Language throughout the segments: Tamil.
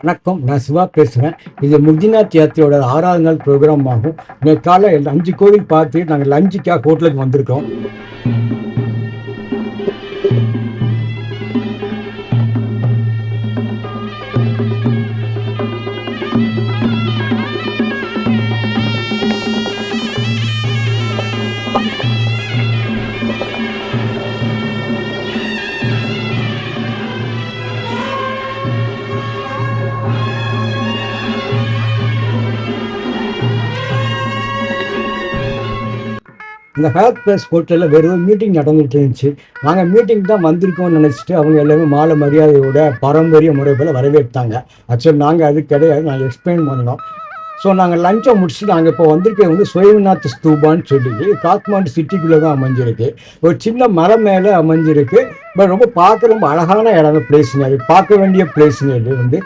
வணக்கம், நான் சிவா பேசுகிறேன். இது முக்திநாத் யாத்திரையோட 6வது நாள் ப்ரோக்ராம் ஆகும். இன்னைக்கு காலை 5 கோவில் பார்த்து நாங்கள் லஞ்சுக்காக ஹோட்டலுக்கு வந்திருக்கோம். இந்த ஹேத் பிளஸ் ஹோட்டலில் வெறும் மீட்டிங் நடந்துகிட்டு இருந்துச்சு. நாங்கள் மீட்டிங் தான் வந்திருக்கோம்னு நினச்சிட்டு அவங்க எல்லாமே மாலை மரியாதையோட பாரம்பரிய முறை போல் வரவேற்றாங்க. ஆக்சுவலி நாங்கள் அது கிடையாது, நாங்கள் எக்ஸ்பிளைன் பண்ணோம். ஸோ நாங்கள் லஞ்சை முடிச்சுட்டு நாங்கள் இப்போ வந்திருக்கிறது வந்து சுயம்நாத் ஸ்தூபான்னு சொல்லி காத்மாண்டு சிட்டிக்குள்ளே தான் அமைஞ்சிருக்கு. ஒரு சின்ன மலை மேலே அமைஞ்சிருக்கு. பட் ரொம்ப பார்க்க ரொம்ப அழகான இடம், பிளேஸுங்க. அது பார்க்க வேண்டிய பிளேஸுங்க. இது வந்து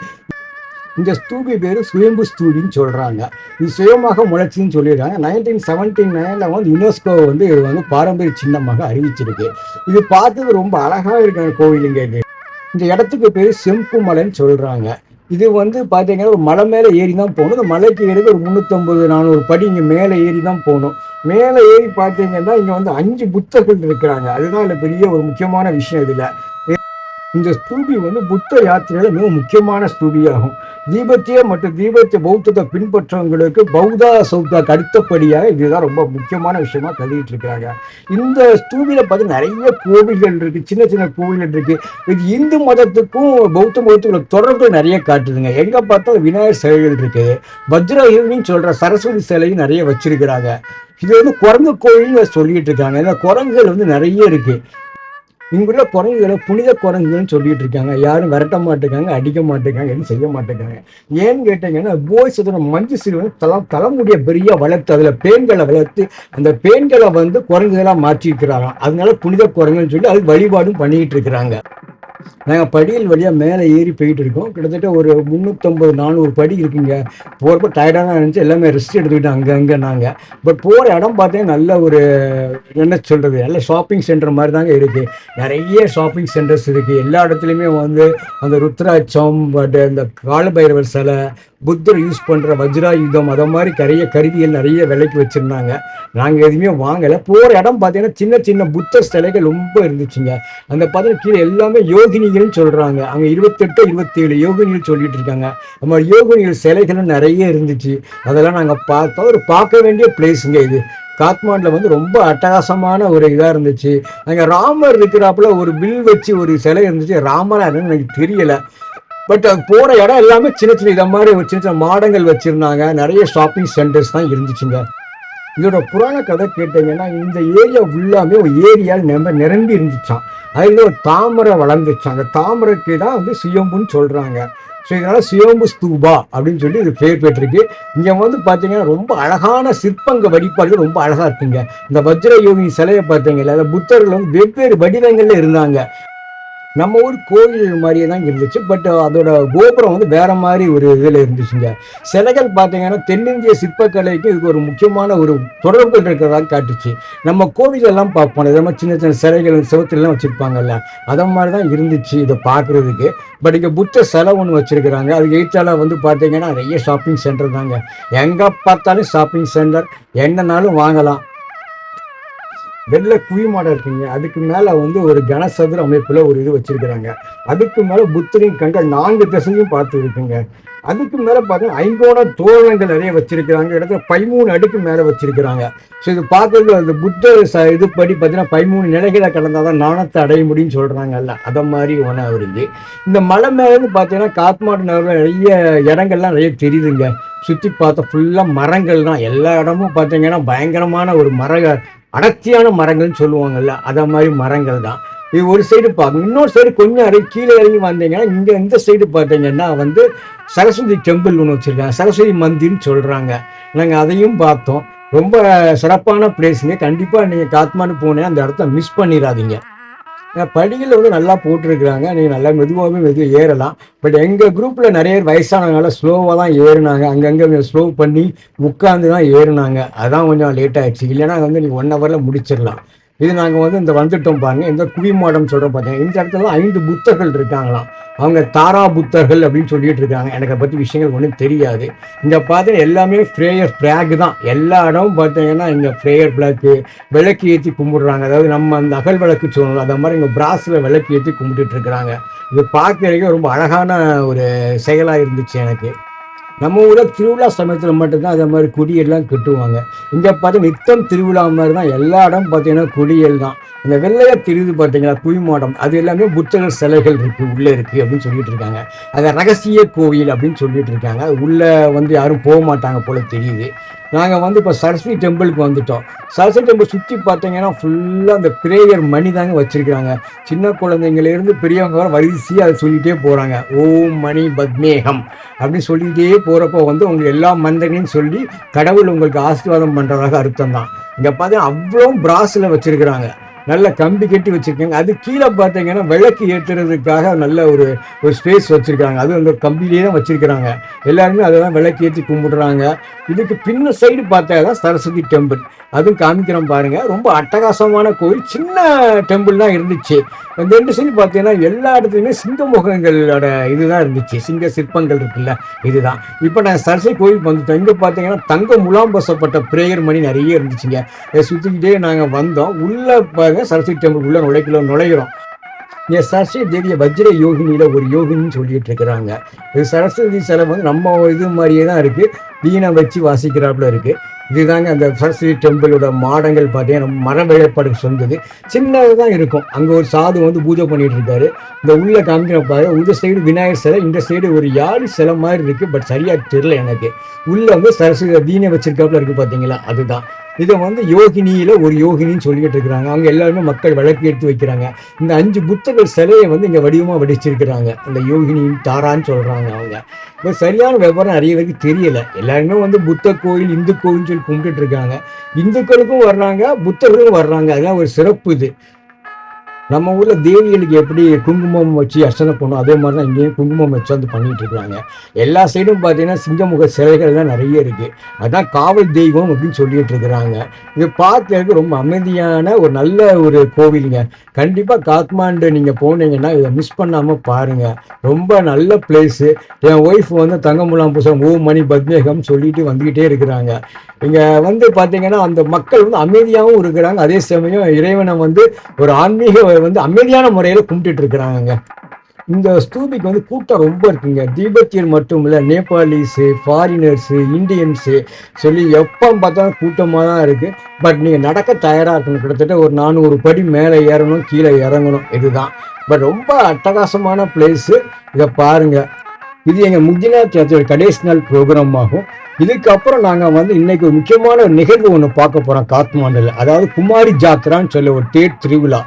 இந்த ஸ்தூபி பேர் சுயம்பு ஸ்தூபின்னு சொல்கிறாங்க. இது சுயமாக முளைச்சின்னு சொல்லிடுறாங்க. 1979 வந்து யுனெஸ்கோ வந்து இது வந்து பாரம்பரிய சின்னமாக அறிவிச்சிருக்கு. இது பார்த்து ரொம்ப அழகாக இருக்கிற கோவிலுங்க. இது இந்த இடத்துக்கு பேர் செம்பு மலைன்னு சொல்கிறாங்க. இது வந்து பார்த்தீங்கன்னா ஒரு மலை மேலே ஏறி தான் போகணும். இந்த மலைக்கு ஏறி ஒரு 350-400 படி இங்கே மேலே ஏறி தான் போகணும். மேலே ஏறி பார்த்தீங்கன்னா இங்கே வந்து 5 புத்தர்கள் இருக்கிறாங்க. அதுதான் இதில் பெரிய ஒரு முக்கியமான விஷயம். இதில் இந்த ஸ்தூபி வந்து புத்த யாத்திரையில மிக முக்கியமான ஸ்தூபியாகும். தீபத்திய மற்றும் தீபத்திய பௌத்தத்தை பின்பற்றவங்களுக்கு பௌத்தா சௌத்தாக்கு அடுத்தபடியாக இதுதான் ரொம்ப முக்கியமான விஷயமா கருதிட்டு இருக்கிறாங்க. இந்த ஸ்தூபியில பார்த்து நிறைய கோவில்கள் இருக்கு, சின்ன சின்ன கோவில்கள் இருக்கு. இது இந்து மதத்துக்கும் பௌத்த மதத்துக்கும் தொடர்பு நிறைய காட்டுதுங்க. எங்க பார்த்தா விநாயகர் சிலைகள் இருக்கு, வஜ்ரஹின்னு சொல்ற சரஸ்வதி சிலையும் நிறைய வச்சிருக்கிறாங்க. இது வந்து குரங்கு கோயில்னு சொல்லிட்டு இருக்காங்க. ஏன்னா குரங்குகள் வந்து நிறைய இருக்கு. இங்குள்ள குரங்குகளை புனித குரங்குகள்னு சொல்லிட்டு இருக்காங்க. யாரும் விரட்ட மாட்டேங்காங்க, அடிக்க மாட்டேங்காங்க, எதுவும் செய்ய மாட்டேங்காங்க. ஏன்னு கேட்டீங்கன்னா போய்ஸ் மஞ்சு சிறு வந்து தலைமுடிய பெரிய வளர்த்து அதில் பேன்களை வளர்த்து அந்த பேன்களை வந்து குரங்குகளாக மாற்றிருக்கிறாராம். அதனால புனித குரங்குன்னு சொல்லி அது வழிபாடும் பண்ணிக்கிட்டு இருக்கிறாங்க. நாங்கள் படிகள் வழியாக மேலே ஏறி போயிட்டு இருக்கோம். கிட்டத்தட்ட ஒரு 350-400 படி இருக்குங்க. போகிறப்ப டயர்டாக இருந்துச்சு, எல்லாமே ரெஸ்ட் எடுத்துக்கிட்டோம் அங்கே நாங்கள். பட் போகிற இடம் பார்த்தீங்கன்னா நல்ல ஒரு என்ன சொல்கிறது, நல்ல ஷாப்பிங் சென்டர் மாதிரி தாங்க இருக்குது. நிறைய ஷாப்பிங் சென்டர்ஸ் இருக்குது. எல்லா இடத்துலையுமே வந்து அந்த ருத்ராட்சம், பட் அந்த காலபைரவர் சிலை, புத்தர் யூஸ் பண்ணுற வஜ்ராயுதம், அதை மாதிரி நிறைய கருவிகள் நிறைய விலைக்கு வச்சுருந்தாங்க. நாங்கள் எதுவுமே வாங்கலை. போகிற இடம் பார்த்தீங்கன்னா சின்ன சின்ன புத்தர் சிலைகள் ரொம்ப இருந்துச்சுங்க. அந்த பார்த்தீங்கன்னா கீழே எல்லாமே யோகினிகள்னு சொல்கிறாங்க. அங்கே 28-27 யோகினிகள் சொல்லிட்டு இருக்காங்க. அந்த மாதிரி யோகினிகள் சிலைகளும் நிறைய இருந்துச்சு. அதெல்லாம் நாங்கள் பார்த்தோம். ஒரு பார்க்க வேண்டிய பிளேஸுங்க இது. காத்மாண்டில் வந்து ரொம்ப அட்டகாசமான ஒரு இதாக இருந்துச்சு. அங்கே ராமர் இருக்கிறாப்புல ஒரு வில் வச்சு ஒரு சிலை இருந்துச்சு. ராமரா என்னன்னு எனக்கு தெரியலை. பட் அது போகிற இடம் எல்லாமே சின்ன சின்ன இதை மாதிரி ஒரு சின்ன சின்ன மாடங்கள் வச்சுருந்தாங்க. நிறைய ஷாப்பிங் சென்டர்ஸ் தான் இருந்துச்சுங்க. இதோட புராண கதை கேட்டீங்கன்னா இந்த ஏரியா ஃபுல்லாமே ஒரு ஏரியாவில் நிரம்பி இருந்துச்சான். அதில் ஒரு தாமரை வளர்ந்துச்சான். அந்த தாமரைக்கு தான் வந்து சுயம்புன்னு சொல்கிறாங்க. ஸோ இதனால் சுயம்பு ஸ்தூபா அப்படின்னு சொல்லி இது பேர் பெற்றிருக்கு. இங்கே வந்து பார்த்தீங்கன்னா ரொம்ப அழகான சிற்பங்க வழிபாடுகள் ரொம்ப அழகாக இருக்குங்க. இந்த வஜ்ர யோகி சிலையை பார்த்தீங்கல்ல, அந்த புத்தர்கள் வந்து வெவ்வேறு வடிவங்களில் இருந்தாங்க. நம்ம ஊர் கோவில் மாதிரியே தான் இருந்துச்சு. பட் அதோட கோபுரம் வந்து வேற மாதிரி ஒரு இதில் இருந்துச்சுங்க. சிலைகள் பார்த்தீங்கன்னா தென்னிந்திய சிற்பக்கலைக்கு இதுக்கு ஒரு முக்கியமான ஒரு தொடர்புகள் இருக்கிறதா காட்டுச்சு. நம்ம கோவில் எல்லாம் பார்ப்போம், இதே மாதிரி சின்ன சின்ன சிலைகள் சிவத்திலாம் வச்சுருப்பாங்கல்ல, அதை மாதிரி தான் இருந்துச்சு இதை பார்க்குறதுக்கு. பட் இங்கே புத்த சிலை ஒன்று வச்சுருக்கிறாங்க. அதுக்கு எய்த்தால வந்து பார்த்தீங்கன்னா நிறைய ஷாப்பிங் சென்டர் தாங்க. எங்கே பார்த்தாலும் ஷாப்பிங் சென்டர், என்னன்னாலும் வாங்கலாம். வெள்ளை குவி மாடம் இருக்குங்க. அதுக்கு மேலே வந்து ஒரு கனசதுர அமைப்பில் ஒரு இது வச்சிருக்கிறாங்க. அதுக்கு மேலே புத்தரின் கண்கள் 4 திசையும் பார்த்து இருக்குங்க. அதுக்கு மேலே பார்த்தீங்கன்னா 5 தோரணங்கள் நிறைய வச்சிருக்கிறாங்க. இடத்துல 13 அடுக்கு மேலே வச்சிருக்கிறாங்க. ஸோ இது பார்க்கறது அந்த புத்தர் இது படி பார்த்தீங்கன்னா 13 நிலைகளை கடந்தால் தான் ஞானத்தை அடைய முடியும்னு சொல்கிறாங்கல்ல, அதை மாதிரி ஒன்றா வருது. இந்த மலை மேலேருந்து பார்த்தீங்கன்னா காத்மாண்டு நகரில் நிறைய இடங்கள்லாம் நிறைய தெரியுதுங்க. சுற்றி பார்த்தா ஃபுல்லாக மரங்கள் தான். எல்லா இடமும் பார்த்தீங்கன்னா பயங்கரமான ஒரு அடர்த்தியான மரங்கள்னு சொல்லுவாங்கல்ல, அதை மாதிரி மரங்கள் தான். இது ஒரு சைடு பார்க்கணும். இன்னொரு சைடு கொஞ்சம் கீழே இறங்கி வந்தீங்கன்னா இங்கே இந்த சைடு பார்த்தீங்கன்னா வந்து சரஸ்வதி டெம்பிள் ஒன்று வச்சுருக்காங்க. சரஸ்வதி மந்திர்னு சொல்கிறாங்க. நாங்கள் அதையும் பார்த்தோம். ரொம்ப சிறப்பான பிளேஸுங்க. கண்டிப்பாக நீங்கள் காத்மாண்டு போனேன் அந்த இடத்த மிஸ் பண்ணிடாதீங்க. படிகள் வந்து நல்லா போட்டிருக்கிறாங்க. நீங்கள் நல்லா மெதுவாகவே ஏறலாம். பட் எங்கள் குரூப்பில் நிறைய வயசானவங்களால ஸ்லோவாக தான் ஏறினாங்க. அங்கங்கே ஸ்லோ பண்ணி உட்காந்து தான் ஏறினாங்க. அதான் கொஞ்சம் லேட் ஆகிடுச்சு. இல்லைன்னா வந்து நீங்கள் 1 ஹவரில் முடிச்சிடலாம். இது நாங்கள் வந்து இந்த வந்துட்டோம் பாருங்க, இந்த குவிமாடம் சொல்கிறோம் பார்த்தீங்கன்னா, இந்த இடத்துல 5 புத்தர்கள் இருக்காங்களாம். அவங்க தாரா புத்தர்கள் அப்படின்னு சொல்லிட்டு இருக்காங்க. எனக்கு அதை பற்றி விஷயங்கள் ஒன்றும் தெரியாது. இங்கே பார்த்தீங்கன்னா எல்லாமே ப்ரேயர் ஃப்ளாக் தான். எல்லா இடமும் பார்த்தீங்கன்னா இங்கே ப்ரேயர் ஃப்ளாக்கு விளக்கு ஏற்றி கும்பிடுறாங்க. அதாவது நம்ம அந்த அகல் விளக்கு சொல்லணும், அந்த மாதிரி இங்கே பிராஸில் விளக்கு ஏற்றி கும்பிட்டுட்டு இருக்கிறாங்க. இது பார்க்கறதுக்கே ரொம்ப அழகான ஒரு செயலாக இருந்துச்சு எனக்கு. நம்ம ஊரில் திருவிழா சமயத்தில் மட்டும்தான் அதே மாதிரி கொடியெல்லாம் கட்டுவாங்க. இங்கே பார்த்தா நித்தம் திருவிழா மாதிரி தான். எல்லா இடம் பார்த்தீங்கன்னா கொடியல் தான். இந்த வெள்ளையா தெரியுது பார்த்தீங்களா குவிமாடம், அது எல்லாமே புத்தகர் சிலைகள் இருக்குது உள்ளே இருக்குது அப்படின்னு சொல்லிட்டு இருக்காங்க. அதை ரகசிய கோவில் அப்படின்னு சொல்லிட்டு இருக்காங்க. உள்ளே வந்து யாரும் போக மாட்டாங்க போல தெரியுது. நாங்கள் வந்து இப்போ சரஸ்வதி டெம்பிளுக்கு வந்துட்டோம். சரஸ்வதி டெம்பிள் சுற்றி பார்த்தீங்கன்னா ஃபுல்லாக அந்த பிரேயர் மணி தாங்க வச்சுருக்கிறாங்க. சின்ன குழந்தைங்களிருந்து பெரியவங்க வர வரிசையாக அதை சொல்லிகிட்டே போகிறாங்க. ஓம் மணி பத்மேகம் அப்படின்னு சொல்லிகிட்டே போகிறப்போ வந்து உங்களுக்கு எல்லா மந்திரங்களையும் சொல்லி கடவுள் உங்களுக்கு ஆசீர்வாதம் பண்ணுறதாக அர்த்தம் தான். இங்கே பார்த்தீங்கன்னா அவ்வளோ பிராஸில் வச்சுருக்கிறாங்க. நல்ல கம்பி கட்டி வச்சுருக்காங்க. அது கீழே பார்த்தீங்கன்னா விளக்கு ஏற்றுறதுக்காக நல்ல ஒரு ஸ்பேஸ் வச்சுருக்காங்க. அது அந்த கம்பியிலே தான் வச்சுருக்கிறாங்க. எல்லாருமே அதை தான் விளக்கு ஏற்றி கும்பிடுறாங்க. இதுக்கு பின்ன சைடு பார்த்தா தான் சரஸ்வதி டெம்பிள், அதுவும் காமிக்கிறோம் பாருங்கள். ரொம்ப அட்டகாசமான கோயில். சின்ன டெம்பிள் தான் இருந்துச்சு. இந்த 2 சைடு பார்த்தீங்கன்னா எல்லா இடத்துலையுமே சிங்க முகங்களோட இதுதான் இருந்துச்சு. சிங்க சிற்பங்கள் இருக்குல்ல, இதுதான். இப்போ நான் சரஸ்வதி கோயிலுக்கு வந்துட்டோம். இங்கே பார்த்தீங்கன்னா தங்க முலாம் பசப்பட்ட பிரேயர் மணி நிறைய இருந்துச்சுங்க. சுற்றிக்கிட்டே நாங்கள் வந்தோம். உள்ளே சரஸ்வதி டெம்பிள் உள்ள நுழைகிறோம். இங்கே சரஸ்வதி தேவிய வஜ்ர யோகினியில் ஒரு யோகினின்னு சொல்லிட்டு இருக்கிறாங்க. இது சரஸ்வதி சிலை வந்து நம்ம இது மாதிரியே தான் இருக்குது. வீணை வச்சு வாசிக்கிறாப்புல இருக்குது. இதுதாங்க அந்த சரஸ்வதி டெம்பிளோட மாடங்கள் பார்த்தீங்கன்னா மர வேலைப்பாடு சொந்தது. சின்னது தான் இருக்கும். அங்கே ஒரு சாது வந்து பூஜை பண்ணிட்டு இருக்காரு. இந்த உள்ள காமிக்கிற பாரு, இந்த சைடு விநாயகர் சிலை, இந்த சைடு ஒரு யாழ் சிலை மாதிரி இருக்குது. பட் சரியாக தெரியல எனக்கு. உள்ள வந்து சரஸ்வதி வீணை வச்சிருக்காப்புல இருக்குது பார்த்தீங்களா, அதுதான். இதை வந்து யோகினியில் ஒரு யோகினின்னு சொல்லிக்கிட்டு இருக்கிறாங்க. அவங்க எல்லாருமே மக்கள் விளக்கு எடுத்து வைக்கிறாங்க. இந்த 5 புத்தர்கள் சிலையை வந்து இங்கே வடிவமாக வடிச்சிருக்கிறாங்க. இந்த யோகினி தாரான்னு சொல்கிறாங்க அவங்க. இப்போ சரியான விவரம் நிறைய பேருக்கு தெரியலை. எல்லாருமே வந்து புத்த கோயில் இந்து கோயில்னு சொல்லி கும்பிட்டுட்டு இருக்காங்க. இந்துக்களுக்கும் வர்றாங்க, புத்தர்களும் வர்றாங்க. அதுதான் ஒரு சிறப்பு. இது நம்ம ஊரில் தேவிகளுக்கு எப்படி குங்குமம் வச்சு அர்ச்சனை பண்ணோம், அதே மாதிரி தான் இங்கேயும் குங்குமம் வச்சு வந்து பண்ணிட்டு இருக்காங்க. எல்லா சைடும் பார்த்தீங்கன்னா சிங்கமுக சிலைகள் தான் நிறைய இருக்குது. அதுதான் காவல் தெய்வம் அப்படின்னு சொல்லிட்டு இருக்கிறாங்க. இது பார்க்கறதுக்கு ரொம்ப அமைதியான ஒரு நல்ல ஒரு கோவிலுங்க. கண்டிப்பாக காத்மாண்டு நீங்கள் போனீங்கன்னா இதை மிஸ் பண்ணாமல் பாருங்கள். ரொம்ப நல்ல பிளேஸு. என் ஒய்ஃப் வந்து தங்கமுலாம் பூசம் ஓ மணி பத்மேகம் சொல்லிட்டு வந்துக்கிட்டே இருக்கிறாங்க. இங்கே வந்து பார்த்தீங்கன்னா அந்த மக்கள் வந்து அமைதியாகவும் இருக்கிறாங்க. அதே சமயம் இறைவனை வந்து ஒரு ஆன்மீக வந்து அமைதியான முறையில் கும்பிட்டுட்டு இருக்கிறாங்க. இந்த ஸ்தூபிக்கு வந்து கூட்டம் ரொம்ப இருக்குங்க. தீபத்தியர் மட்டும் இல்லை, நேபாளிஸு, ஃபாரினர்ஸு, இந்தியன்ஸு சொல்லி எப்போ பார்த்தாலும் கூட்டமாக தான் இருக்குது. பட் நீங்கள் நடக்க தயாராக இருக்கணும். கிட்டத்தட்ட ஒரு 400 படி மேலே ஏறணும், கீழே இறங்கணும். இதுதான். பட் ரொம்ப அட்டகாசமான பிளேஸு. இதை பாருங்கள். இது எங்கள் முக்திநாத் சர்ச்சோட கடைசி நாள் ப்ரோக்ராம் ஆகும். இதுக்கப்புறம் நாங்கள் வந்து இன்னைக்கு ஒரு முக்கியமான ஒரு நிகழ்வு ஒன்று பார்க்க போகிறோம் காத்மாண்டில். அதாவது குமாரி ஜாத்ரான்னு சொல்ல ஒரு தேர் திருவிழா.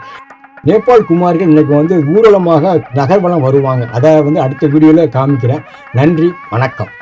நேபாள் குமாரிகள் இன்னைக்கு வந்து ஊர்வலமாக நகர்வலம் வருவாங்க. அதை வந்து அடுத்த வீடியோவில் காமிக்கிறேன். நன்றி, வணக்கம்.